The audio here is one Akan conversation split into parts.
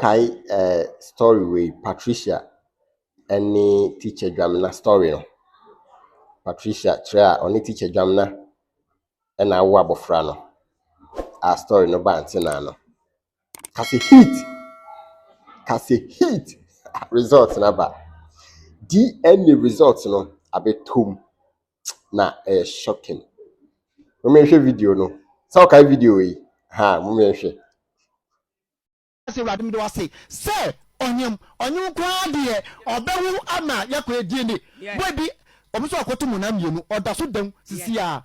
kai story with Patricia any teacher Jamina story no. Patricia try only teacher Jamina and I wabo frano. Our story no Auntie Naa no. Kasi hit results na ba. DNA results no abetum na shocking. Mo video no. Sa kai video yi. Ha, mo hwe. Say radum do say say onyem kwa de obewu ama yakọ edie boy bi omuso akoto mu na mienu odaso dem sisi a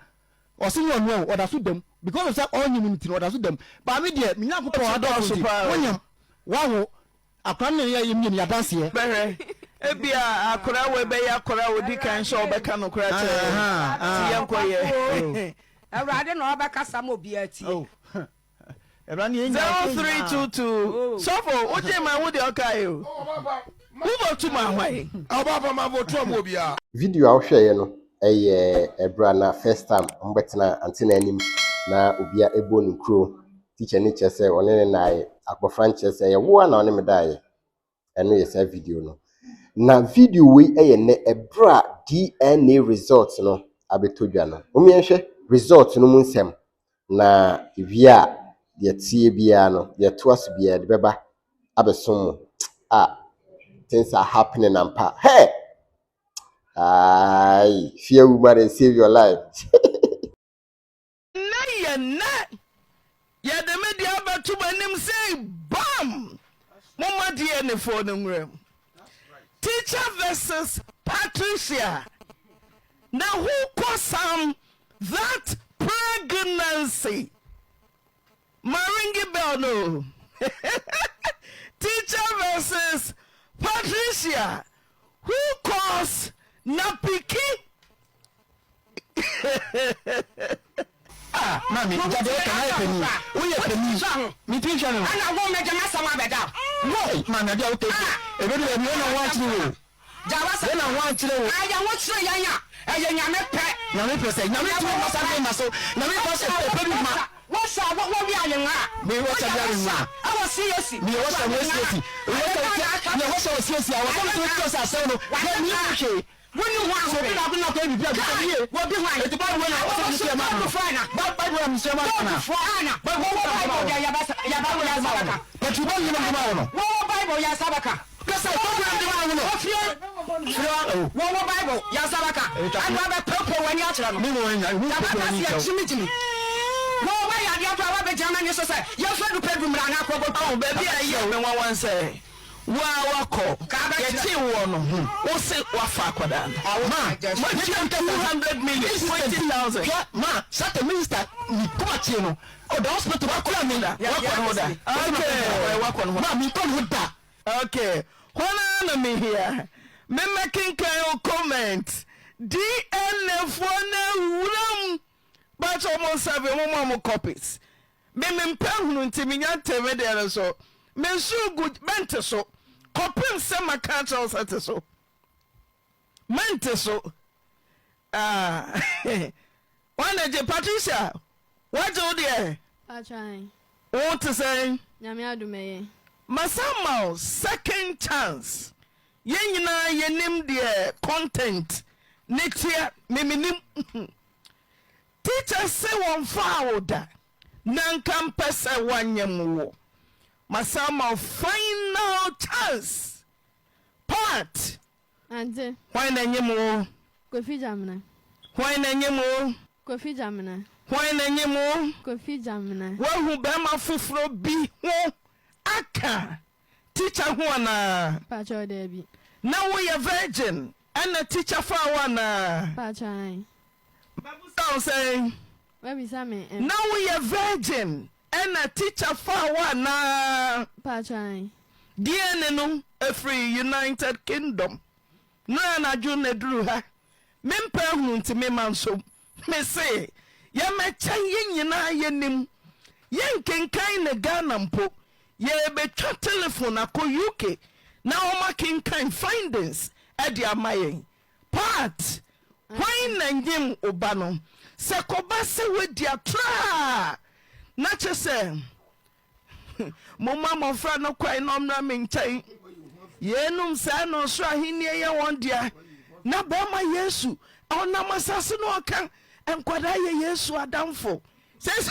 osinyo no odaso dem because of say onyem nti odaso dem ba me de me nyakoto adoso onyem wawo akran ne ya yemi ya dance ye behe ebia akora we be ya akora odi kan so obeka no kora che ti yenkoye awrade no obeka sam obi ati 0322 Sofo oje ma wo de okay o who vote to my way ababa ma vote to obia video a hwe ye no ebra na first time mbetena Auntie Naa anim na obia ebo no kro teacher ni chese one na akpofran chese ye wo na one me daaye eno ye sa video no na video we ne ebra DNA results no abetodwa no omienhwe results no mu nsem na via de tie bia no de toas bia de beba abesom things are happening and pa hey fear woman and save your life ya the media abatu banim say bam mama die ne phone nwrem teacher versus Patricia now who caused that pregnancy Maringi bell no. Teacher versus Patricia. Who caused Napiki? Mami, jade ka na peni. Wo ye peni. Mi teacher no. Ana wo me jama sama beda. No, mami dia o take. E be do me na wan chire o. Jawa sa na wan chire o. Aya wo chire yanya. Aya nyame pe. Nyame pe say, nyame tu ma sa be na so. Nyame ko se pe bi ma. What's up? What we are young? Me what's up? I was serious. Me what's up? What's up? Serious. I was going to tell us so. Let me okay. When you want to be not going to be what behind the Bible when I was to man fine. But Bible I'm so much. But what Bible ya but you don't know what Bible ya sabaka. Because I what Bible ya sabaka. I have a purple when you are no, why are you ever German? You say, you have to pay them. Oh, baby, I hear me one say. Wow, get you one. What's it? What fuck with that? Ma, 200 million, 20,000. Ma, such a minister, Nicotino. Oh, the hospital, what could I mean that? Okay, what on Ma, me come with that. Okay, hold on me here. Me making kind of comment. DNA for no but almost 7 more copies. Me mpehunu ntimi nya teme de so. Me so good mente so. Copy some account also so. Mente so. One day Patricia. What do there? I try. What to say? Nyame adume. Masama second chance. Yenyina yenim de content. Netia miminim. Teacher say one fawda nanka mpese wanyemwo masama final chance part Ante why na nyemo Kofi Jamina why na nyemo Kofi Jamina why na nyemo Kofi Jamina wo hu be ma foforo bi ho aka teacher ho na Pacho Debi na wo ye virgin and a teacher fa wa na Pachai Bible saying now we are virgin and a teacher for one Pachai DNA no a free United Kingdom no na june drew her mempa hu nti me man so me say ya mecha yenyina yenim yenkenkan na Ghana mpo ye betwa telephone akọ UK na o making kind findings e dia mayen part why na nyim obano se koba se wedi atra na che se Mama mo fra no kwai no mra me nkyɛn. Yenum sa no so ahenie ye won dia. Na be ma Yesu. Ona masase no ɔka enkwada ye Yesu adamfo. Says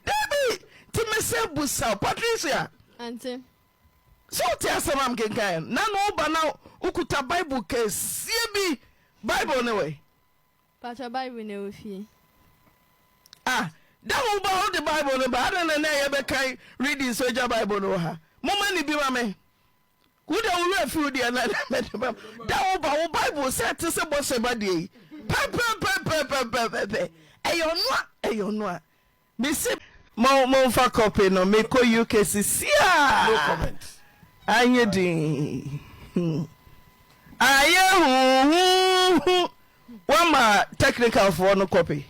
Debbie, Timese busa Patricia. Auntie. So te asam kenkan. Na no ba na ukuta Bible case. Bi Bible no way. Pacha Bible ne ofie. Ah, that will hold the Bible no ba na na ye be kai reading soja Bible no ha. Mama ni bi ma me. Who da we feel there na that will ba Bible set to say boss ba dey. Pe. Eyo no. Me say mo fa copy no me ko UK sia. No comment. Anye din. Aye one ma technical for no copy.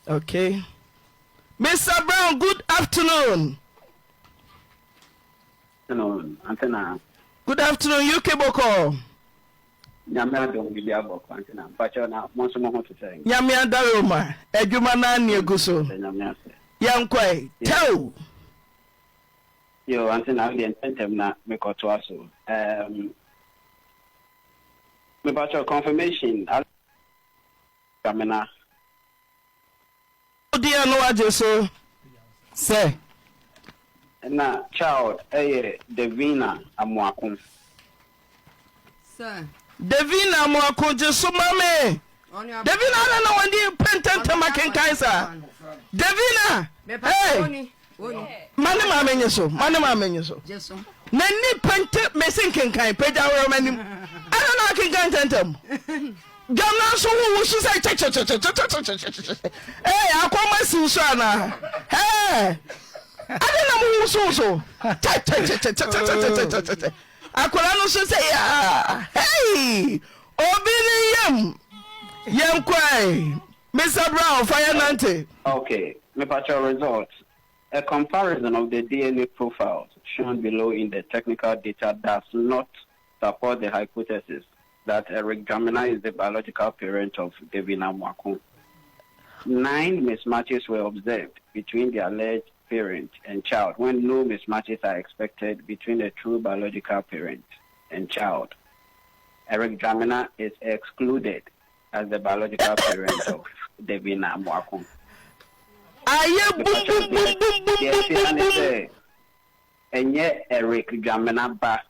Okay. Mr. Brown, good afternoon. Hello, Auntie Naa. Good afternoon, UK Boko. Nyame adom bibia boko Auntie Naa. Pacho na monso mo ho to say. Nyame adaroma, adwuma na ne aguso. Nyame ase. Yankwai, tell. Yo, Auntie Naa, the intentem na me koto aso. Me pacho confirmation. Kamena. Odia no aje so. Say. Na child Devina Amwakum. Sir. Devina mo akoje so mame. Devina na wandi pententa makenkan sa. Devina. Hey. Mane ma menye so. Jesu. Na ni pente mesin kenkan peja woro manim. Ana na kenkan tentam. Gamna so wo so say che. Eh akoma si so ana. Hey. Adena mu so. Che. Akola no so say ya. Hey. Obiniyam. Yankwai. Mr. Brown, fire nante. Okay, me pacho results. A comparison of the DNA profiles shown below in the technical data does not support the hypothesis that Eric Jamina is the biological parent of Devina Mwakun. 9 mismatches were observed between the alleged parent and child when no mismatches are expected between a true biological parent and child. Eric Jamina is excluded as the biological parent of Devina Mwakun. Aye boom. Enye Eric Jamina ba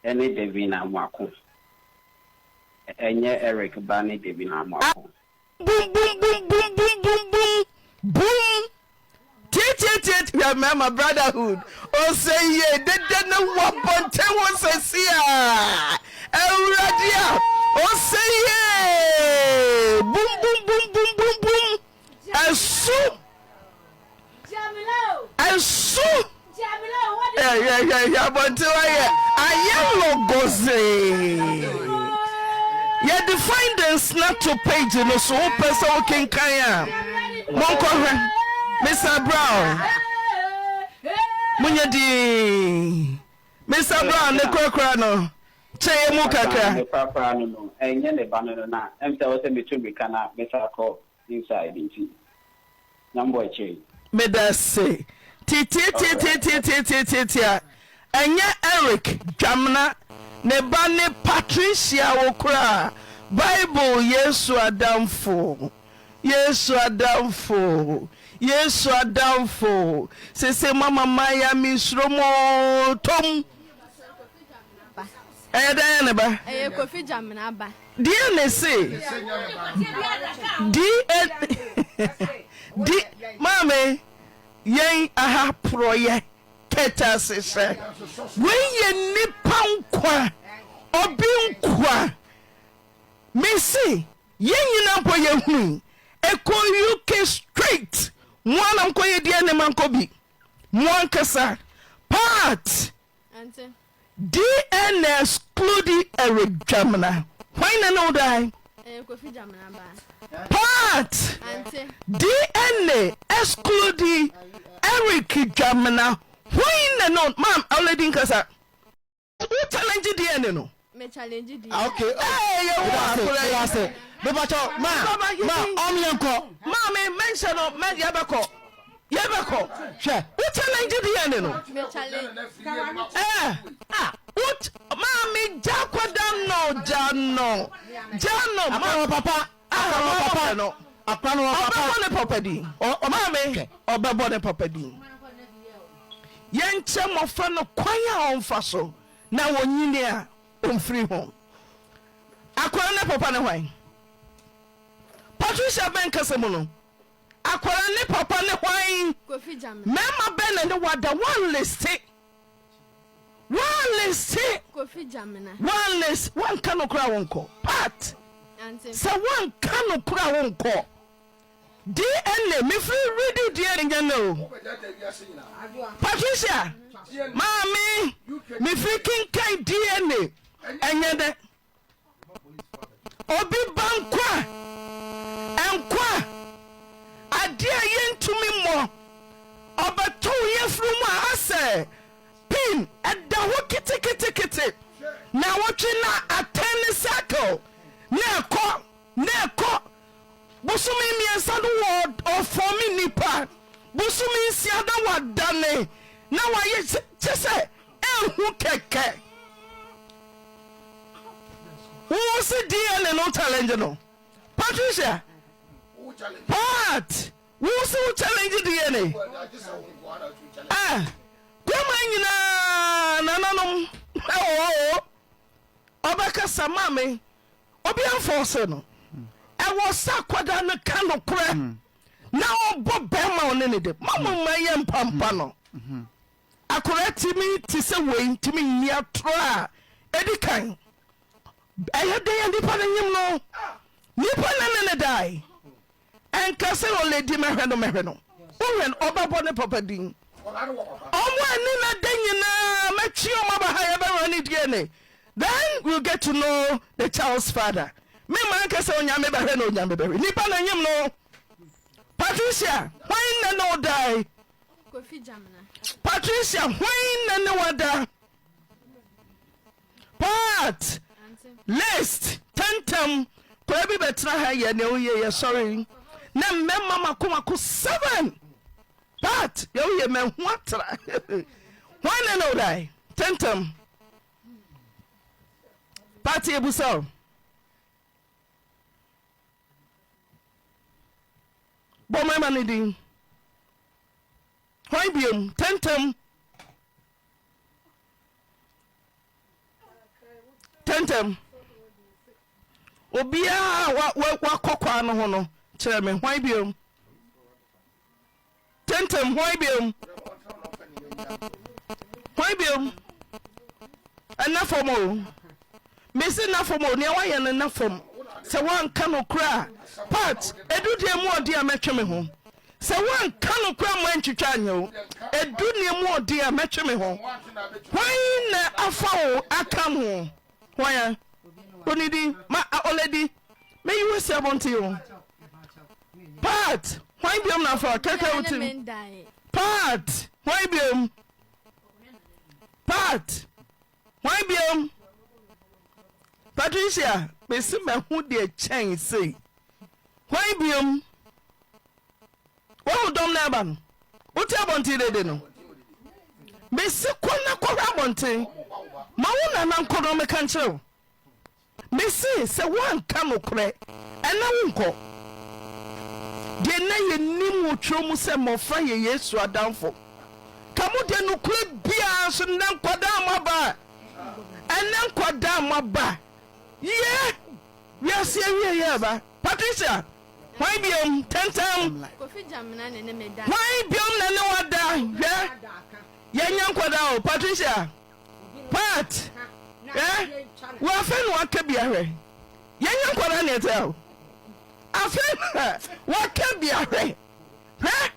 ene Devina Mwakun. Enye Eric ba ne Devina Mwakun. Boom. Tit. Remember brotherhood. Oh say ye de no wabonte won say sia. Ewradia. Oh say ye. Boom. Asu. Yeah, but I am logoze. Yeah, the findings not to page no so person can kaya. Monko Mr. Brown. Munyadi. Mr. Brown the kokra no. Che mu kakra. The papa no. Enye le banana na. Emta wo se betumi kana Mr. Call inside inti. Number che. Me da say. Ti. Enye Eric Jamna ne ba ne Patricia Who kura Bible Yesu adamfo se mama maya misromo tom da ne ba Kofi Jamna ba die ne se di mame yen aha proye keta se se when ye nipa nkwa obi nkwa mesi yen nyina po ye hu eko UK straight mwana nko ye die ne manko bi mwankasa part Auntie. DNA exclude Eric Jamna when na no die Kofi Jamna ba part Auntie. DNA exclude Eric Jamna when na no ma'am already nkasa who challenge DNA no Me challenge di. Okay. Hey, you say. Bebacho, ma, omyenko. Mommy, mention of men yabako. Yabako. She. What challenge the end no? Me challenge. What? Mommy, Jacko Jano. Papa. Papa no. Akwano Papa ne papa di. O mommy, obebo ne papa di. Yenche mofa no kwanya onfa so na wonyini a omfiri ho. Akwano ne papa ne hwan? Patricia Ben Kasemono. Akwano ne papa ne hwan? Kofi Jamina. Mema Ben ne wada one list. One list. Kofi Jamina. One list. One kano kura wonko. Pat. Auntie. So one kano kura wonko. DNA me free ready DNA no. Patricia. Mommy. Me freaking kai DNA. Enyede. Obi bankwa. Enkwa. Adia yentumi mo. Obato yefru mo ase. Pin at the kiti. Now watching na attend circle. Neko. Busumi mi ensadu word or for me nipa. Busumi siada wadane. Now I say who keke. Who was the DNA no challenge no? Patricia. What? Who's who challenge DNA? Grandma na Obaka samame. Obi enforce no. I was sakwada na kano kura. Na obo bema onene de. Mama maye mpampa no. Akura timi ti se we timi nia tra. Edi kan. Ayade ya nipa na nyim no. Nipa na ne dai. Enka se o lady mehwe no. Owen obabo ne papa din. Omo ani na denyina machi o mabahaya be rani DNA. Then we'll get to know the child's father. Me man ka se onyame behwe no onyame behwe. Nipa na nyim no. Patricia, when na no die. Kofi Jamina. Patricia, when na no wada. Pat. List. Tentam. Ko ebi betra ha ye ne oye sorry. Na memma makomako 7. Pat, ye me ho atra. When na no die. Tentam. Party ebusa. Bomma manidi. Why biom tentam. Obia wa kokwa no ho no. Kire me why biom. Tentam why biom. Why biom. Enough for more. Missing enough for more, near why and enough from. So one canoe cry. Part, a do dear more dear metro home. So one canoe cry when to chanyo. A do near more dear metro home. Why na a foul I come home? Why? Only my already. May you say unto you. Part, why be on for a cacao? Part, why be Part, why be Patricia, me see me who dey chain say. Why be What dom na ban? What abonti de no? Me see kwana abonti. Ma wona na nkodo me kan kire. Me see se wan kan okre. Ena wonko. De na ye nim wotro mu se mofa ye Yesu adamfo. Kamu de no kure bia so na nkoda amaba. Ena nkoda amaba. Yeah, we are seeing here, Patricia. Why be 10 times? Why be on no other? Yeah, young quadro, Patricia. Pat, yeah, we are friend what can be a ray. Young quadro, I friend what can be a ray. Huh?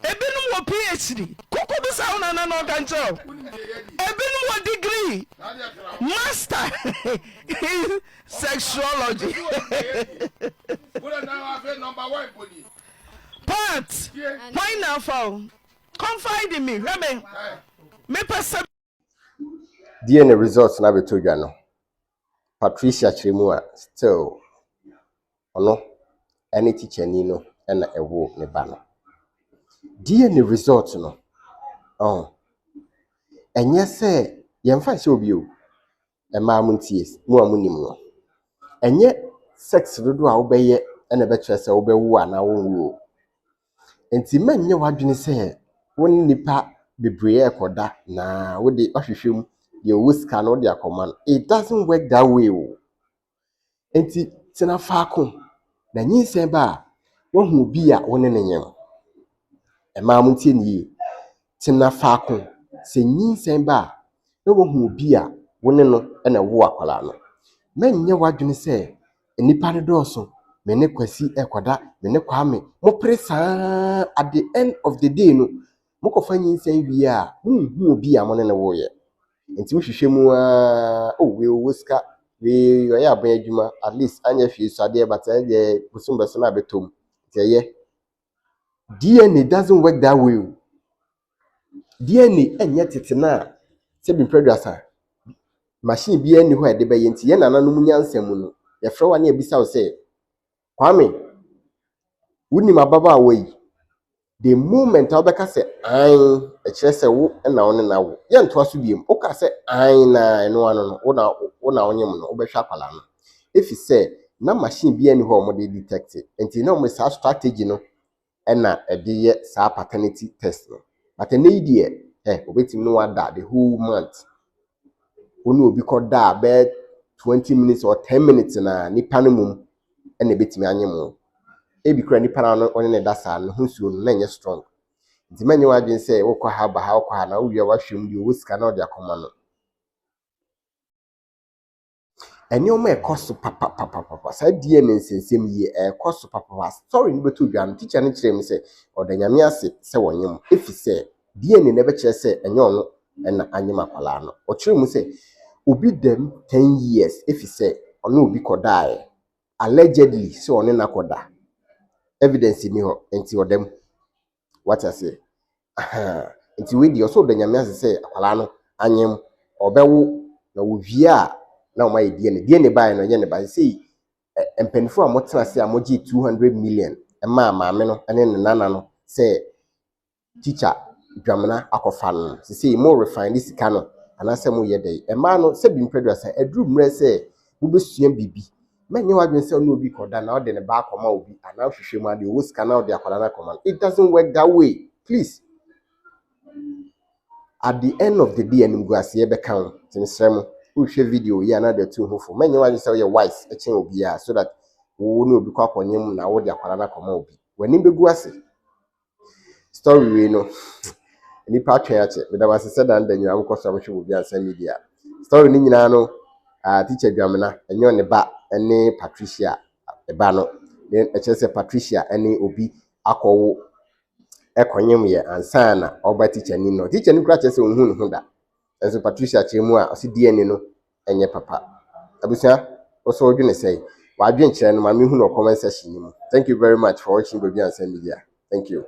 A bit more PhD. Coco the sound and no control. A bit more degree. Master in sexuology. Pat, why now for? Confide in me, Remy. Me person. DNA results na be to you no. Patricia Chimua still ono any teacher nino and a wo ne bano. DNA result no. Oh. And yes, say, yamfa show you a mamunties, more munimo. And yet, sex do obey and a better say obey one I won't. And the men you what you say, one nipa be brave for that, nah, with the official, your whisk or their command. It doesn't work that way. And the Tina Falcon, the new Sampa, one who be at one in a mamuntin ye. Tina Falcon, say new Sampa, no one who be at one and a war colano. Men you what you say, and nipa dorsum. Mene kwasi ekwada mene kwame mo presa at the end of the day no mo ko fanyi nsan wi a hu obi a mo ne wo ye enti wo hwehwe mu a we woska we yo ya ban adwuma at least anya hwe so ade but dey busumbeso na betom tie DNA doesn't work that way. DNA enye tete na se bi producer machine bi ani ho ade be ye enti ye nananom nyansam no ye frɛ wa na ebisa wo se Kwame, wuni mababa away. The moment I beka say I say wo na one na wo. Ye nto aso biem. O ka say I na eno ano no. Wo na onyem no. Wo be hwa kwala no. If you say na machine bi ani ho mo dey detect. Enti na mo sa strategy no na e dey ye sa paternity test no. But na idea obetim no wada the whole month. Onu obi ko da be 20 minutes or 10 minutes na nipa no mum na betimi anyem. Ebi kura nipa na ono ne dasa no hunsuo no na enye strong. Nti manye wadwen say wo kwa ha ba ha wo kwa na wo wi wa hwem di wo sika na o de akoma no. Eni o ma ekoso papa sa die ne nsensem yi ekoso papa story ni beto dwan teacher ne kire me say o da nyame ase se wonyem efi say die ne ne be kire say enye ono na anyem akwala no. O kire mu say obi dem 10 years efi say ono obi kodae allegedly so ono na koda. Evidence ni ho enti odem what I say enti we di also the nyame ase say akwala no anyem obewo na wo via na o ma die ne buy no ye ne ba say empenfo amotena say amoji 200 million ma maame no ene ne nana no say teacher dwamna akofa no say mo refine this sika no anase mo ye dey ma no say bi mpredwa say adru mre say wo besua bibi menye wadwen say no obi koda na o de ne ba akoma obi ana hwehwe mu ade wo sika na o de akwala na akoma. It doesn't work that way. Please, at the end of the day anim go ase be kan tinsrem wo hwe video ya na de tu hofo menye wadwen say you wise e chen obi ya so that wo no obi kwa konyem na wo de akwala na akoma obi wani be gu ase story we no ni pa twen ache me da wase se dan da nyina mko so hwe obi Ansah media story ni nyina no teacher dwamna enyo ne ba ene Patricia eba no then se Patricia ene obi akowo ekonyem ye Ansah na oba teacher ni no kura chese onhu ne hoda enso Patricia chemu a osi DNA no enye papa abusia oso odwene sei wa adwen kire no ma me hu no comment section ni mu. Thank you very much for watching BOBIE Ansah media. Thank you.